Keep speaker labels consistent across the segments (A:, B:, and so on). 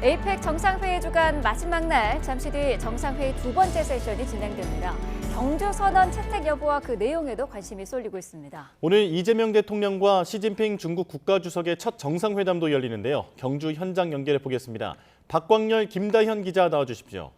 A: 에이펙 정상회의 주간 마지막 날, 잠시 뒤 정상회의 두 번째 세션이 진행됩니다. 경주 선언 채택 여부와 그 내용에도 관심이 쏠리고 있습니다.
B: 오늘 이재명 대통령과 시진핑 중국 국가주석의 첫 정상회담도 열리는데요. 경주 현장 연결해 보겠습니다. 박광열, 김다현 기자 나와주십시오.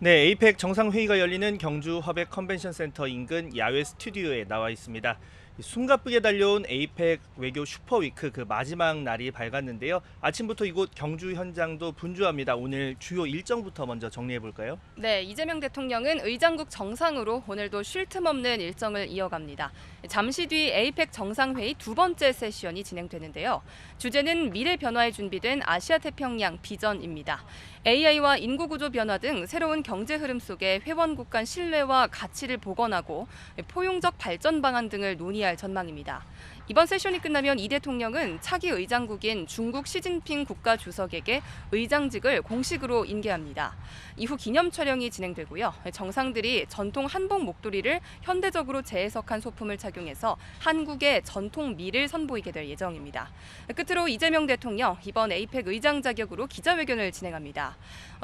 C: 네, 에이펙 정상회의가 열리는 경주 화백 컨벤션센터 인근 야외 스튜디오에 나와 있습니다. 숨가쁘게 달려온 에이펙 외교 슈퍼위크 그 마지막 날이 밝았는데요. 아침부터 이곳 경주 현장도 분주합니다. 오늘 주요 일정부터 먼저 정리해 볼까요?
D: 네, 이재명 대통령은 의장국 정상으로 오늘도 쉴 틈 없는 일정을 이어갑니다. 잠시 뒤 에이펙 정상회의 두 번째 세션이 진행되는데요. 주제는 미래 변화에 준비된 아시아 태평양 비전입니다. AI와 인구구조 변화 등 새로운 경제 흐름 속에 회원국 간 신뢰와 가치를 복원하고 포용적 발전 방안 등을 논의할 전망입니다. 이번 세션이 끝나면 이 대통령은 차기 의장국인 중국 시진핑 국가주석에게 의장직을 공식으로 인계합니다. 이후 기념 촬영이 진행되고요. 정상들이 전통 한복 목도리를 현대적으로 재해석한 소품을 착용해서 한국의 전통 미를 선보이게 될 예정입니다. 끝으로 이재명 대통령 이번 에이펙 의장 자격으로 기자회견을 진행합니다.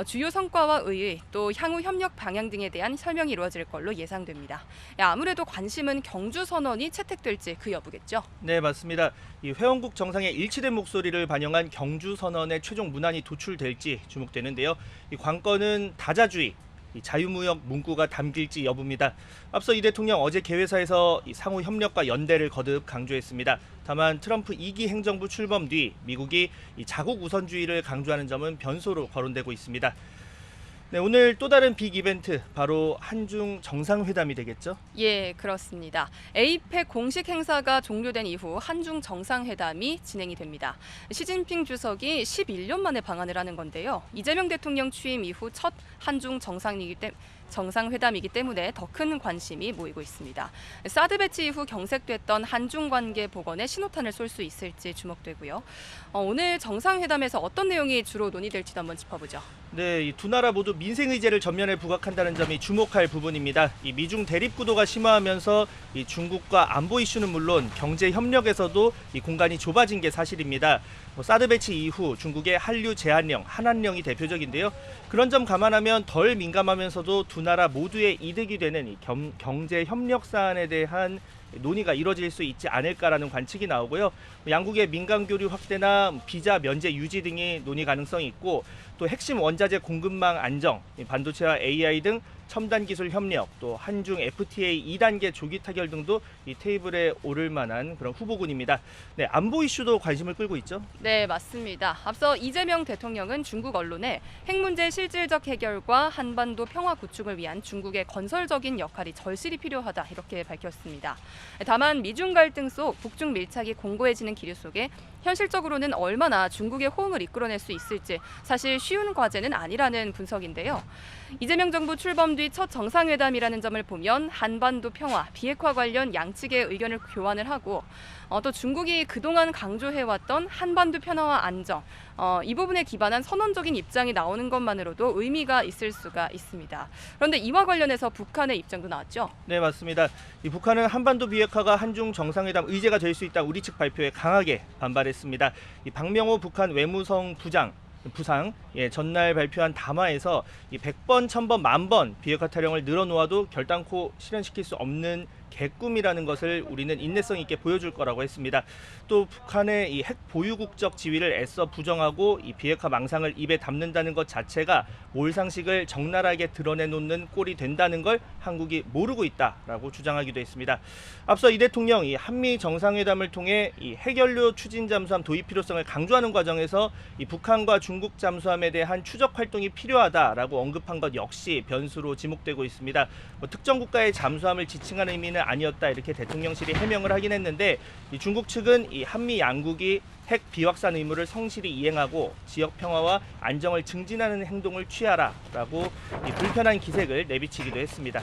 D: 주요 성과와 의의 또 향후 협력 방향 등에 대한 설명이 이루어질 걸로 예상됩니다. 아무래도 관심은 경주 선언이 채택될지 그 여부겠죠.
C: 네, 맞습니다. 이 회원국 정상의 일치된 목소리를 반영한 경주 선언의 최종 문안이 도출될지 주목되는데요. 이 관건은 다자주의, 이 자유무역 문구가 담길지 여부입니다. 앞서 이 대통령 어제 개회사에서 이 상호 협력과 연대를 거듭 강조했습니다. 다만 트럼프 2기 행정부 출범 뒤 미국이 이 자국 우선주의를 강조하는 점은 변소로 거론되고 있습니다. 네, 오늘 또 다른 빅 이벤트, 바로 한중 정상회담이 되겠죠?
D: 예, 그렇습니다. 에이펙 공식 행사가 종료된 이후 한중 정상회담이 진행이 됩니다. 시진핑 주석이 11년 만에 방한을 하는 건데요. 이재명 대통령 취임 이후 첫 한중 정상회담이기 때문에 더 큰 관심이 모이고 있습니다. 사드 배치 이후 경색됐던 한중 관계 복원에 신호탄을 쏠 수 있을지 주목되고요. 오늘 정상회담에서 어떤 내용이 주로 논의될지도 한번 짚어보죠.
C: 네, 이 두 나라 모두 민생 의제를 전면에 부각한다는 점이 주목할 부분입니다. 이 미중 대립 구도가 심화하면서 이 중국과 안보 이슈는 물론 경제 협력에서도 이 공간이 좁아진 게 사실입니다. 사드 배치 이후 중국의 한류 제한령, 한한령이 대표적인데요. 그런 점 감안하면 덜 민감하면서도 두 나라 모두의 이득이 되는 이 경제 협력 사안에 대한 논의가 이뤄질 수 있지 않을까라는 관측이 나오고요. 양국의 민간 교류 확대나 비자 면제 유지 등이 논의 가능성이 있고, 또 핵심 원자재 공급망 안정, 반도체와 AI 등 첨단 기술 협력, 또 한중 FTA 2단계 조기 타결 등도 이 테이블에 오를 만한 그런 후보군입니다. 네, 안보 이슈도 관심을 끌고 있죠?
D: 네, 맞습니다. 앞서 이재명 대통령은 중국 언론에 핵 문제 실질적 해결과 한반도 평화 구축을 위한 중국의 건설적인 역할이 절실히 필요하다, 이렇게 밝혔습니다. 다만 미중 갈등 속 북중 밀착이 공고해지는 기류 속에 현실적으로는 얼마나 중국의 호응을 이끌어낼 수 있을지 사실 쉬운 과제는 아니라는 분석인데요. 이재명 정부 출범 뒤 첫 정상회담이라는 점을 보면 한반도 평화, 비핵화 관련 양측의 의견을 교환을 하고, 또 중국이 그동안 강조해왔던 한반도 평화와 안정, 이 부분에 기반한 선언적인 입장이 나오는 것만으로도 의미가 있을 수가 있습니다. 그런데 이와 관련해서 북한의 입장도 나왔죠?
C: 네, 맞습니다. 이 북한은 한반도 비핵화가 한중 정상회담 의제가 될 수 있다 우리 측 발표에 강하게 반발했습니다. 이 박명호 북한 외무성 부상 전날 발표한 담화에서 이 100번, 1000번, 10,000번 비핵화 타령을 늘어놓아도 결단코 실현시킬 수 없는 개꿈이라는 것을 우리는 인내성 있게 보여줄 거라고 했습니다. 또 북한의 이 핵 보유국적 지위를 애써 부정하고 이 비핵화 망상을 입에 담는다는 것 자체가 몰상식을 적나라하게 드러내놓는 꼴이 된다는 걸 한국이 모르고 있다라고 주장하기도 했습니다. 앞서 이 대통령 이 한미 정상회담을 통해 이 핵연료 추진 잠수함 도입 필요성을 강조하는 과정에서 이 북한과 중국 잠수함에 대한 추적 활동이 필요하다라고 언급한 것 역시 변수로 지목되고 있습니다. 특정 국가의 잠수함을 지칭하는 의미는 아니었다, 이렇게 대통령실이 해명을 하긴 했는데, 이 중국 측은 이 한미 양국이 핵 비확산 의무를 성실히 이행하고 지역 평화와 안정을 증진하는 행동을 취하라라고 이 불편한 기색을 내비치기도 했습니다.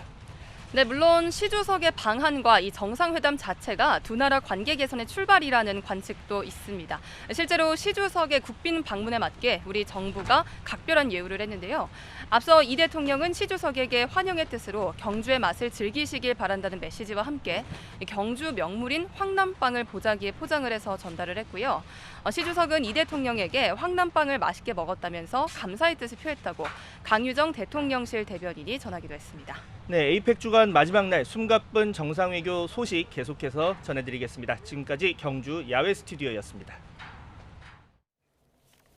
D: 네, 물론 시 주석의 방한과 이 정상회담 자체가 두 나라 관계 개선의 출발이라는 관측도 있습니다. 실제로 시 주석의 국빈 방문에 맞게 우리 정부가 각별한 예우를 했는데요. 앞서 이 대통령은 시 주석에게 환영의 뜻으로 경주의 맛을 즐기시길 바란다는 메시지와 함께 경주 명물인 황남빵을 보자기에 포장을 해서 전달을 했고요. 시 주석은 이 대통령에게 황남빵을 맛있게 먹었다면서 감사의 뜻을 표했다고 강유정 대통령실 대변인이 전하기도 했습니다.
C: 네, 에이펙 주간 마지막 날 숨가쁜 정상외교 소식 계속해서 전해드리겠습니다. 지금까지 경주 야외 스튜디오였습니다.